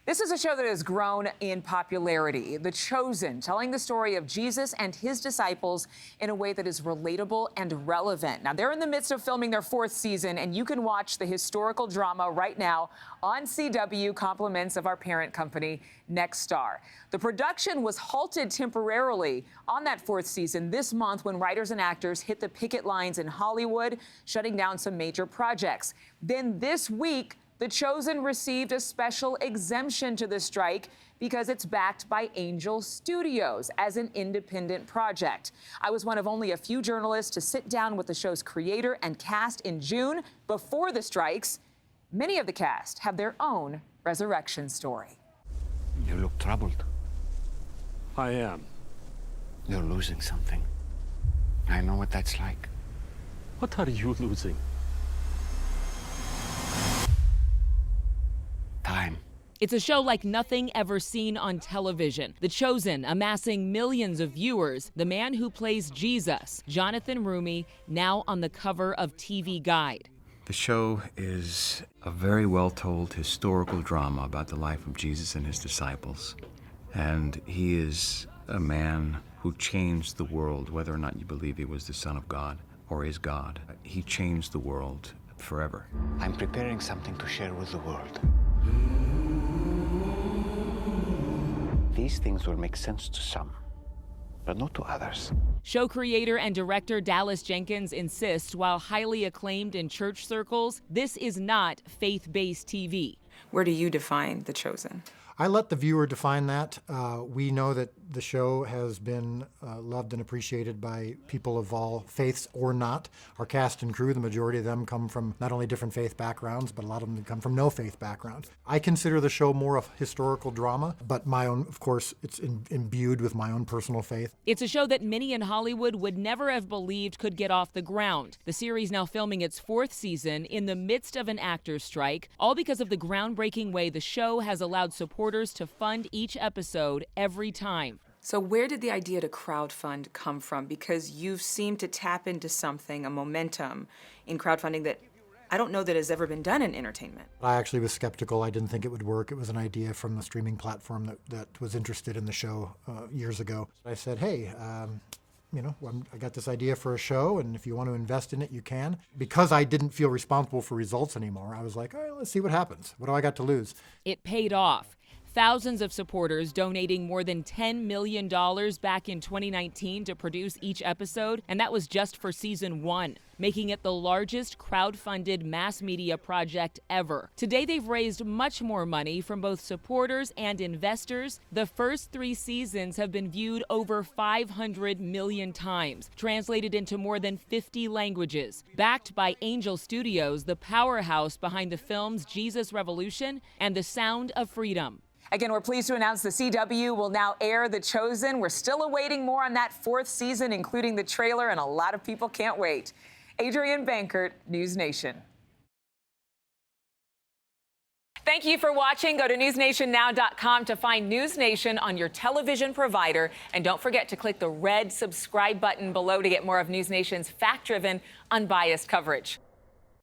This is a show that has grown in popularity. The Chosen, telling the story of Jesus and his disciples in a way that is relatable and relevant. Now, they're in the midst of filming their 4th season, and you can watch the historical drama right now on CW, compliments of our parent company, Nexstar. The production was halted temporarily on that 4th season this month when writers and actors hit the picket lines in Hollywood, shutting down some major projects. Then this week, The Chosen received a special exemption to the strike because it's backed by Angel Studios as an independent project. I was one of only a few journalists to sit down with the show's creator and cast in June before the strikes. Many of the cast have their own resurrection story. You look troubled. I am. You're losing something. I know what that's like. What are you losing? Time. It's a show like nothing ever seen on television. The Chosen, amassing millions of viewers. The man who plays Jesus, Jonathan Roumie, now on the cover of TV Guide. The show is a very well-told historical drama about the life of Jesus and his disciples. And he is a man who changed the world, whether or not you believe he was the Son of God or is God. He changed the world forever. I'm preparing something to share with the world. These things will make sense to some, but not to others. Show creator and director Dallas Jenkins insists, while highly acclaimed in church circles, this is not faith-based TV. Where do you define The Chosen? I let the viewer define that. We know that the show has been loved and appreciated by people of all faiths or not. Our cast and crew, the majority of them come from not only different faith backgrounds, but a lot of them come from no faith background. I consider the show more of historical drama, but my own, of course, it's imbued with my own personal faith. It's a show that many in Hollywood would never have believed could get off the ground. The series now filming its 4th season in the midst of an actors' strike, all because of the groundbreaking way the show has allowed supporters to fund each episode every time. So where did the idea to crowdfund come from? Because you've seemed to tap into something, a momentum in crowdfunding that I don't know that has ever been done in entertainment. I actually was skeptical. I didn't think it would work. It was an idea from the streaming platform that was interested in the show years ago. I said, hey, I got this idea for a show, and if you want to invest in it, you can. Because I didn't feel responsible for results anymore, I was like, all right, let's see what happens. What do I got to lose? It paid off. Thousands of supporters donating more than $10 million back in 2019 to produce each episode, and that was just for season 1, making it the largest crowd-funded mass media project ever. Today, they've raised much more money from both supporters and investors. The first 3 seasons have been viewed over 500 million times, translated into more than 50 languages. Backed by Angel Studios, the powerhouse behind the films Jesus Revolution and The Sound of Freedom. Again, we're pleased to announce the CW will now air The Chosen. We're still awaiting more on that 4th season, including the trailer, and a lot of people can't wait. Adrienne Bankert, NewsNation. Thank you for watching. Go to newsnationnow.com to find NewsNation on your television provider. And don't forget to click the red subscribe button below to get more of NewsNation's fact-driven, unbiased coverage.